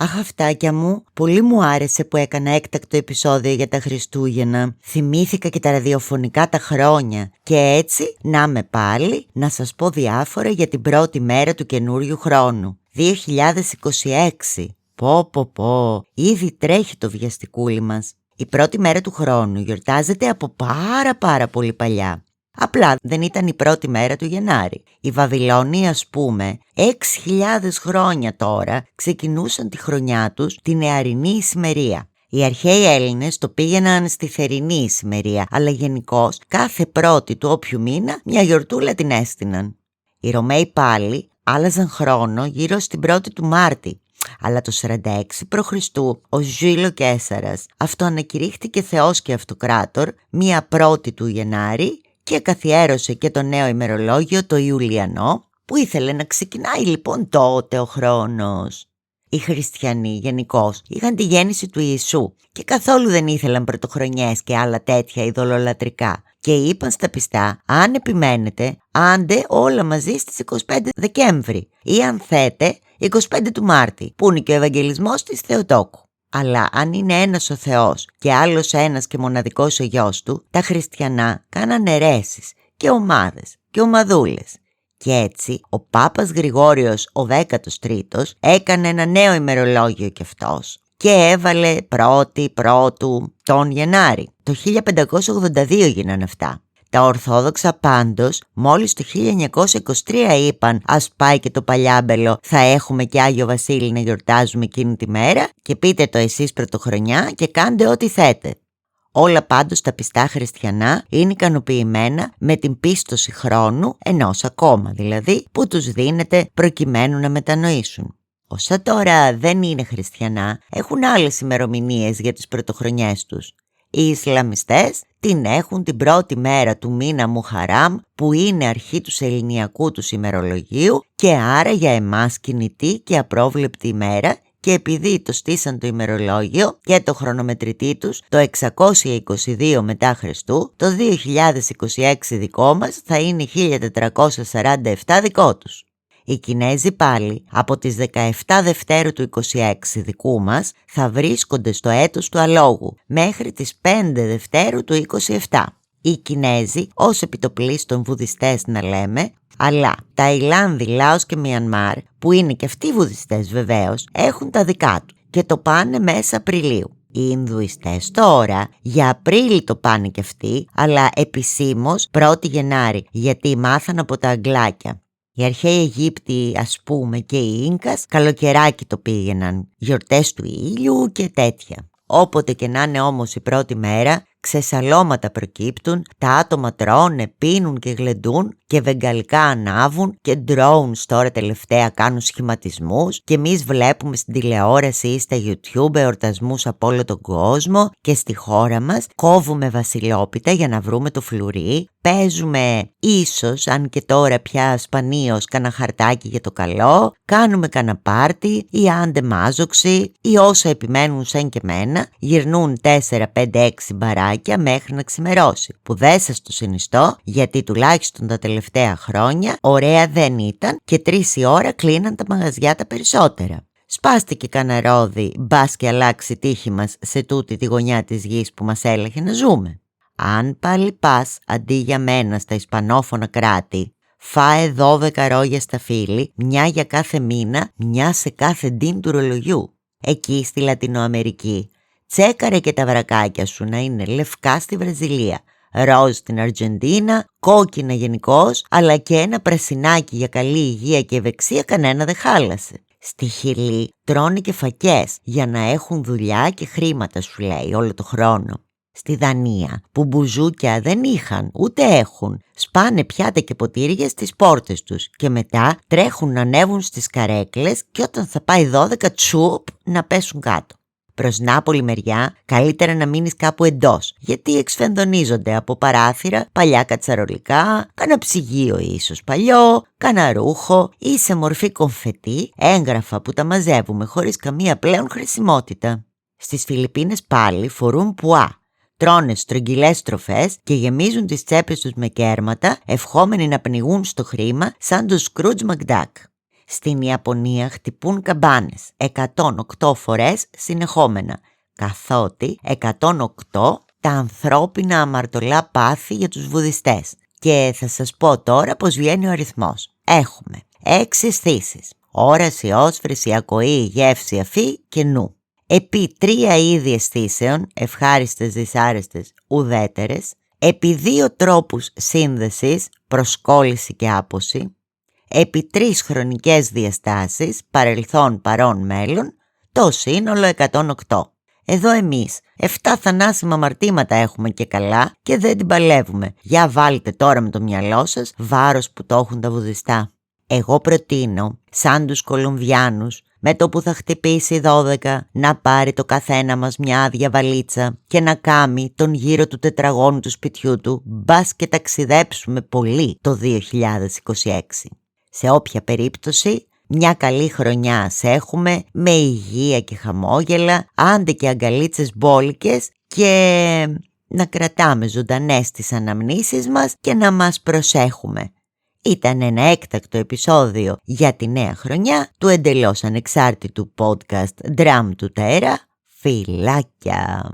Αχ, αυτάκια μου, πολύ μου άρεσε που έκανα έκτακτο επεισόδιο για τα Χριστούγεννα. Θυμήθηκα και τα ραδιοφωνικά τα χρόνια. Και έτσι, να είμαι πάλι, να σας πω διάφορα για την πρώτη μέρα του καινούριου χρόνου. 2026. Πω, ήδη τρέχει το βιαστικούλι μας. Η πρώτη μέρα του χρόνου γιορτάζεται από πάρα πολύ παλιά. Απλά δεν ήταν η πρώτη μέρα του Γενάρη. Οι Βαβυλώνοι, ας πούμε, 6.000 χρόνια τώρα ξεκινούσαν τη χρονιά τους τη νεαρινή ησημερία. Οι αρχαίοι Έλληνες το πήγαιναν στη θερινή ησημερία, αλλά γενικώς κάθε πρώτη του όποιου μήνα μια γιορτούλα την έστειναν. Οι Ρωμαίοι πάλι άλλαζαν χρόνο γύρω στην πρώτη του Μάρτη. Αλλά το 46 π.Χ. ο Ζήλιο Καίσαρας αυτοανακηρύχθηκε θεός και αυτοκράτορ μία πρώτη του Γενάρη και καθιέρωσε και το νέο ημερολόγιο, το Ιουλιανό, που ήθελε να ξεκινάει λοιπόν τότε ο χρόνος. Οι χριστιανοί γενικώς είχαν τη γέννηση του Ιησού και καθόλου δεν ήθελαν πρωτοχρονιές και άλλα τέτοια ειδωλολατρικά και είπαν στα πιστά, αν επιμένετε, άντε όλα μαζί στις 25 Δεκέμβρη ή αν θέτε 25 του Μάρτη, που είναι και ο Ευαγγελισμός της Θεοτόκου. Αλλά αν είναι ένας ο Θεός και άλλος ένας και μοναδικός ο γιος του, τα χριστιανά κάνανε αιρέσεις και ομάδες και ομαδούλες. Και έτσι ο Πάπας Γρηγόριος ο 13ος έκανε ένα νέο ημερολόγιο κι αυτός και έβαλε πρώτου τον Γενάρη. Το 1582 γίνανε αυτά. Τα Ορθόδοξα πάντως μόλις το 1923 είπαν ας πάει και το παλιάμπελο, θα έχουμε και Άγιο Βασίλη να γιορτάζουμε εκείνη τη μέρα και πείτε το εσείς πρωτοχρονιά και κάντε ό,τι θέτε. Όλα πάντως τα πιστά χριστιανά είναι ικανοποιημένα με την πίστοση χρόνου, ενός ακόμα δηλαδή, που τους δίνεται προκειμένου να μετανοήσουν. Όσα τώρα δεν είναι χριστιανά έχουν άλλες ημερομηνίες για τις πρωτοχρονιές τους. Οι Ισλαμιστές την έχουν την πρώτη μέρα του μήνα Μουχαράμ, που είναι αρχή του σεληνιακού τους ημερολογίου και άρα για εμάς κινητή και απρόβλεπτη ημέρα, και επειδή το στήσαν το ημερολόγιο και το χρονομετρητή τους το 622 μετά Χριστού, το 2026 δικό μας θα είναι 1447 δικό τους. Οι Κινέζοι πάλι από τις 17 Δευτέρου του 26 δικού μας θα βρίσκονται στο έτος του αλόγου μέχρι τις 5 Δευτέρου του 27. Οι Κινέζοι ως επιτοπλίστων βουδιστές να λέμε, αλλά Ταϊλάνδη, Λάος και Μιανμάρ, που είναι και αυτοί βουδιστές βεβαίως, έχουν τα δικά του και το πάνε μέσα Απριλίου. Οι Ινδουιστές τώρα για Απρίλη το πάνε και αυτοί, αλλά επισήμως 1η Γενάρη, γιατί μάθαν από τα Αγγλάκια. Οι αρχαίοι Αιγύπτιοι, ας πούμε, και οι Ίνκας καλοκαιράκι το πήγαιναν, γιορτές του ήλιου και τέτοια. Όποτε και να είναι όμως η πρώτη μέρα, ξεσαλώματα προκύπτουν, τα άτομα τρώνε, πίνουν και γλεντούν και βεγγαλικά ανάβουν και drones τώρα τελευταία κάνουν σχηματισμούς και εμείς βλέπουμε στην τηλεόραση ή στα YouTube εορτασμούς από όλο τον κόσμο και στη χώρα μας κόβουμε βασιλόπιτα για να βρούμε το φλουρί, παίζουμε ίσως, αν και τώρα πια σπανίως, κάνα χαρτάκι για το καλό, κάνουμε κάνα πάρτι ή άντε μάζοξη ή όσα επιμένουν σαν και μένα, γυρνούν 4-5-6 μπαράκια μέχρι να ξημερώσει, που δεν σας το συνιστώ γιατί τουλάχιστον τα τελευταία χρόνια ωραία δεν ήταν και 3 η ώρα κλείναν τα μαγαζιά τα περισσότερα. Σπάστε και κανένα ρόδι, μπας και αλλάξει τύχη μας σε τούτη τη γωνιά της γης που μας έλεγε να ζούμε. Αν πάλι πας αντί για μένα στα ισπανόφωνα κράτη, φάε 12 ρόγια στα φύλλη, μια για κάθε μήνα, μια σε κάθε ντύν του ρολογιού. Εκεί στη Λατινοαμερική, τσέκαρε και τα βρακάκια σου να είναι λευκά στη Βραζιλία, ροζ στην Αργεντίνα, κόκκινα γενικώς, αλλά και ένα πρασινάκι για καλή υγεία και ευεξία κανένα δεν χάλασε. Στη Χιλή τρώνε και φακές για να έχουν δουλειά και χρήματα, σου λέει, όλο το χρόνο. Στη Δανία, που μπουζούκια δεν είχαν ούτε έχουν, σπάνε πιάτα και ποτήρια στις πόρτες τους και μετά τρέχουν να ανέβουν στις καρέκλες και όταν θα πάει 12 τσουπ να πέσουν κάτω. Προς Νάπολη μεριά καλύτερα να μείνεις κάπου εντός, γιατί εξφενδονίζονται από παράθυρα, παλιά κατσαρολικά, κάνα ψυγείο ίσως παλιό, κάνα ρούχο ή σε μορφή κομφετί, έγγραφα που τα μαζεύουμε χωρίς καμία πλέον χρησιμότητα. Στις Φιλιππίνες πάλι φορούν πουά. Τρώνε στρογγυλές τροφές και γεμίζουν τις τσέπες τους με κέρματα, ευχόμενοι να πνιγούν στο χρήμα σαν το Σκρούτζ Μακντάκ. Στην Ιαπωνία χτυπούν καμπάνες 108 φορές συνεχόμενα, καθότι 108 τα ανθρώπινα αμαρτωλά πάθη για τους βουδιστές. Και θα σας πω τώρα πως βγαίνει ο αριθμός. Έχουμε 6 αισθήσεις: όραση, όσφρηση, ακοή, γεύση, αφή και νου. Επί 3 είδη αισθήσεων, ευχάριστες, δυσάρεστες, ουδέτερες. Επί 2 τρόπους σύνδεσης, προσκόλληση και άποση. Επί 3 χρονικές διαστάσεις, παρελθόν, παρόν, μέλλον, το σύνολο 108. Εδώ εμείς 7 θανάσιμα αμαρτήματα έχουμε και καλά και δεν την παλεύουμε. Για βάλτε τώρα με το μυαλό σας βάρος που το έχουν τα βουδιστά. Εγώ προτείνω, σαν τους Κολομβιάνους, με το που θα χτυπήσει 12, να πάρει το καθένα μας μια άδεια βαλίτσα και να κάνει τον γύρο του τετραγώνου του σπιτιού του, μπας και ταξιδέψουμε πολύ το 2026. Σε όποια περίπτωση, μια καλή χρονιά ας έχουμε, με υγεία και χαμόγελα, άντε και αγκαλίτσες μπόλικες, και να κρατάμε ζωντανές τις αναμνήσεις μας και να μας προσέχουμε. Ήταν ένα έκτακτο επεισόδιο για τη νέα χρονιά του εντελώς ανεξάρτητου podcast Drum του Τέρα. Φιλάκια!